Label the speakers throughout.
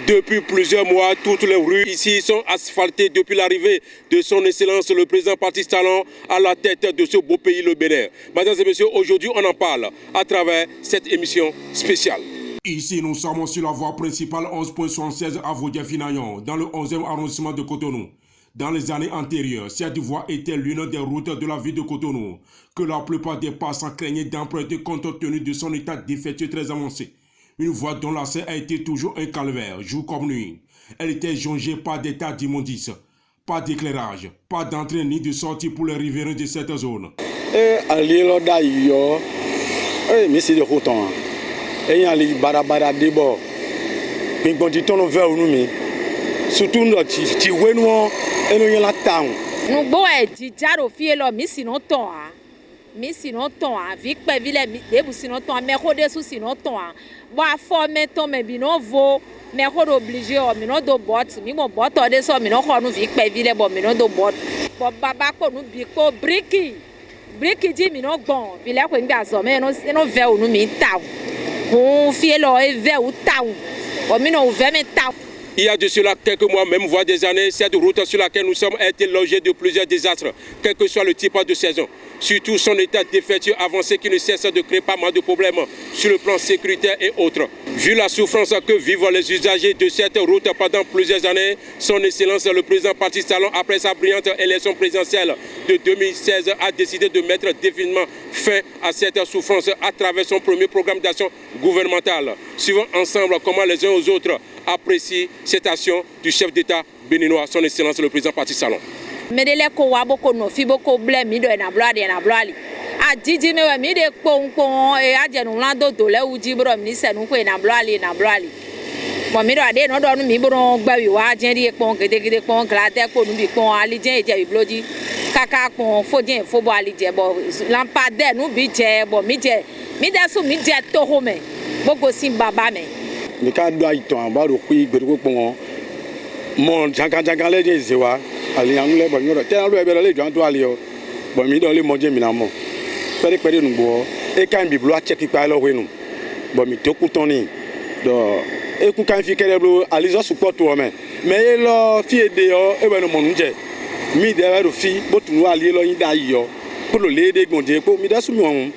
Speaker 1: Depuis plusieurs mois, toutes les rues ici sont asphaltées depuis l'arrivée de son Excellence le président Patrice Talon à la tête de ce beau pays, le Bénin. Mesdames et messieurs, aujourd'hui on en parle à travers cette émission spéciale.
Speaker 2: Ici, nous sommes sur la voie principale 11.76 à Vaudier-Finaillon, dans le 11e arrondissement de Cotonou. Dans les années antérieures, cette voie était l'une des routes de la ville de Cotonou, que la plupart des passants craignaient d'emprunter compte tenu de son état défectueux très avancé. Une voie dont l'accès a été toujours un calvaire, jour comme nuit. Elle était jonchée par des tas d'immondices, pas d'éclairage, pas d'entrée ni de sortie pour les riverains de cette zone.
Speaker 3: Surtout nous ti wenu eno yela town
Speaker 4: nous bo e di jaro fie lo mi sino ton a vi pe vi le de bu sino ton me ko de su sino ton a bo afo me ton me bi no vo me ko obligé o mi no do bot mi mo bot o de so mi no ko nu vi pe vi le bo mi no do bot bo baba ko nu bi ko briki di mi no gbon vi le ko ngi aso me no ve o nu mi ta o fie lo e ve o ta o mi no ve me ta.
Speaker 1: Il y a de cela quelques mois, même voire des années, cette route sur laquelle nous sommes a été logée de plusieurs désastres, quel que soit le type de saison. Surtout son état défectueux avancé qui ne cesse de créer pas mal de problèmes sur le plan sécuritaire et autres. Vu la souffrance que vivent les usagers de cette route pendant plusieurs années, son Excellence le président Patrice Talon, après sa brillante élection présidentielle de 2016, a décidé de mettre définitivement fin à cette souffrance à travers son premier programme d'action gouvernementale. Suivons ensemble comment les uns aux autres apprécient cette action du chef d'État béninois, son Excellence le président Patrice Talon.
Speaker 4: Medele ko wabo ko no fibo ko ble mi do na bloali a didi me we mi de pon e a je no lando do le uji bro mi se nu ko na bloali bo mi do ade no do nu mi bro gba wi wa jen ri pon gede pon glate ko nu bi pon ali jen e je bi bloji kaka pon fodien fobo ali je bo lampade nu bi je bo mi de su mi je to ho me bogo sin baba me
Speaker 3: mi ka do aiton ba ro ku igberu pon mo jangan le je zewa ali angle bo mi ro te an lo e be le jan to ali o bo mi do le mo je mi na mo pere nu bo e kan bi blo a check pa lo we nu bo mi to ku ton ni do e ku kan fi kere blo ali zo support o me e lo fi ede o e be no mo nje mi de ro fi bo tunu ali lo yin da yo ko lo le de gbonje ko mi da su mi ohun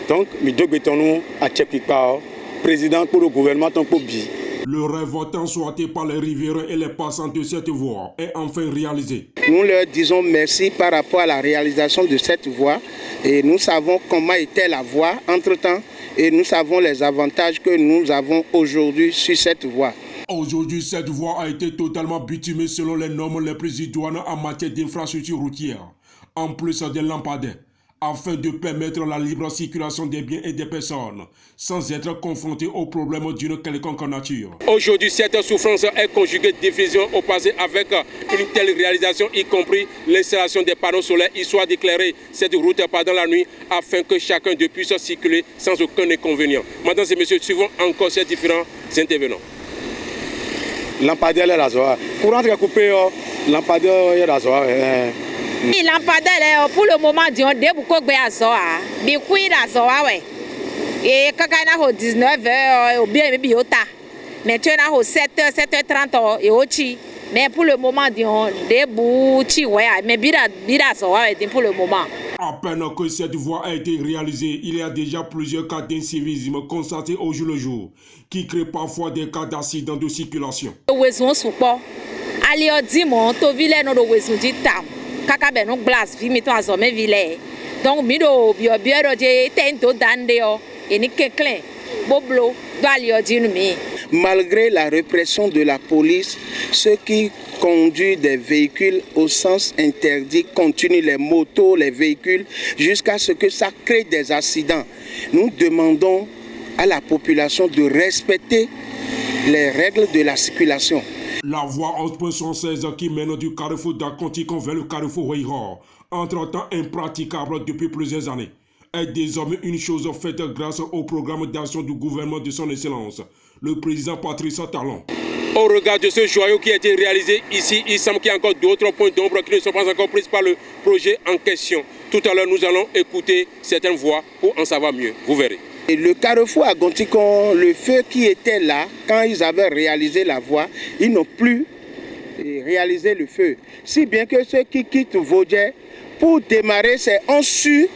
Speaker 3: donc mi dogbe tonu a check pa président pour le gouvernement tant pour bi.
Speaker 2: Le rêve tant souhaité par les riverains et les passants de cette voie est enfin réalisé.
Speaker 5: Nous leur disons merci par rapport à la réalisation de cette voie et nous savons comment était la voie entre-temps et nous savons les avantages que nous avons aujourd'hui sur cette voie.
Speaker 2: Aujourd'hui, cette voie a été totalement bitumée selon les normes les plus idoines en matière d'infrastructure routière, en plus des lampadaires, afin de permettre la libre circulation des biens et des personnes, sans être confrontés aux problèmes d'une quelconque nature.
Speaker 1: Aujourd'hui, cette souffrance est conjuguée définitivement au passé avec une telle réalisation, y compris l'installation des panneaux solaires, histoire d'éclairer cette route pendant la nuit, afin que chacun puisse circuler sans aucun inconvénient. Mesdames et messieurs, suivons encore ces différents intervenants.
Speaker 3: Lampadaire est rasoir. Courant est coupé, lampadaire est rasoir.
Speaker 4: Il lampadaire pour le moment on debu ko gbe aso a bi kui aso wa we e kaka na ho 19h obi e bi ota maintenant na ho 7h30 e ochi mais pour le moment on debu chi we a mais bi aso wa we pour le moment.
Speaker 2: À peine que cette voie a été réalisée, il y a déjà plusieurs cas d'incivisme constatés au jour le jour, qui créent parfois des cas d'accidents de circulation.
Speaker 4: Ali odimo to vile no do wezu di tam kaka be no glass vi mi to azo me vile donc mi do bio do je tento dande o eni keklen boblo do ali odinu mi.
Speaker 5: Malgré la répression de la police, ceux qui conduisent des véhicules au sens interdit continuent, les motos, les véhicules, jusqu'à ce que ça crée des accidents. Nous demandons à la population de respecter les règles de la circulation.
Speaker 2: La voie 11.76 qui mène du carrefour d'Aconticon vers le carrefour Weiro, entre-temps impraticable depuis plusieurs années, est désormais une chose faite grâce au programme d'action du gouvernement de son Excellence, le président Patrice Talon.
Speaker 1: Au regard de ce joyau qui a été réalisé ici, il semble qu'il y a encore d'autres points d'ombre qui ne sont pas encore pris par le projet en question. Tout à l'heure, nous allons écouter certaines voix pour en savoir mieux. Vous verrez.
Speaker 5: Et le carrefour à Gontikon, le feu qui était là, quand ils avaient réalisé la voie, ils n'ont plus réalisé le feu. Si bien que ceux qui quittent Vodje, pour démarrer, c'est en su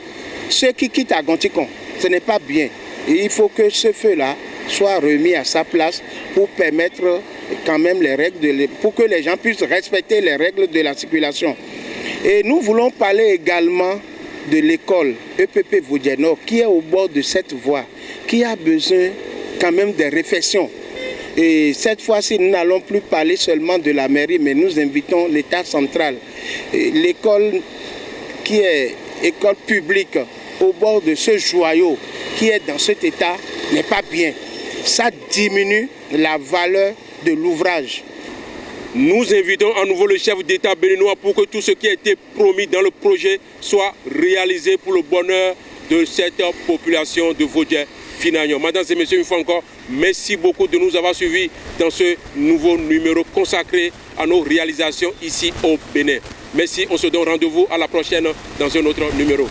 Speaker 5: ceux qui quittent à Gontikon. Ce n'est pas bien. Et il faut que ce feu-là soit remis à sa place pour permettre quand même les règles, pour que les gens puissent respecter les règles de la circulation. Et nous voulons parler également de l'école EPP Vodje Nord qui est au bord de cette voie, qui a besoin quand même de réflexion. Et cette fois-ci, nous n'allons plus parler seulement de la mairie, mais nous invitons l'État central. L'école qui est école publique au bord de ce joyau qui est dans cet état n'est pas bien. Ça diminue la valeur de l'ouvrage.
Speaker 1: Nous invitons à nouveau le chef d'État béninois pour que tout ce qui a été promis dans le projet soit réalisé pour le bonheur de cette population de Vodje-Finagnon. Mesdames et messieurs, une fois encore, merci beaucoup de nous avoir suivis dans ce nouveau numéro consacré à nos réalisations ici au Bénin. Merci, on se donne rendez-vous à la prochaine dans un autre numéro.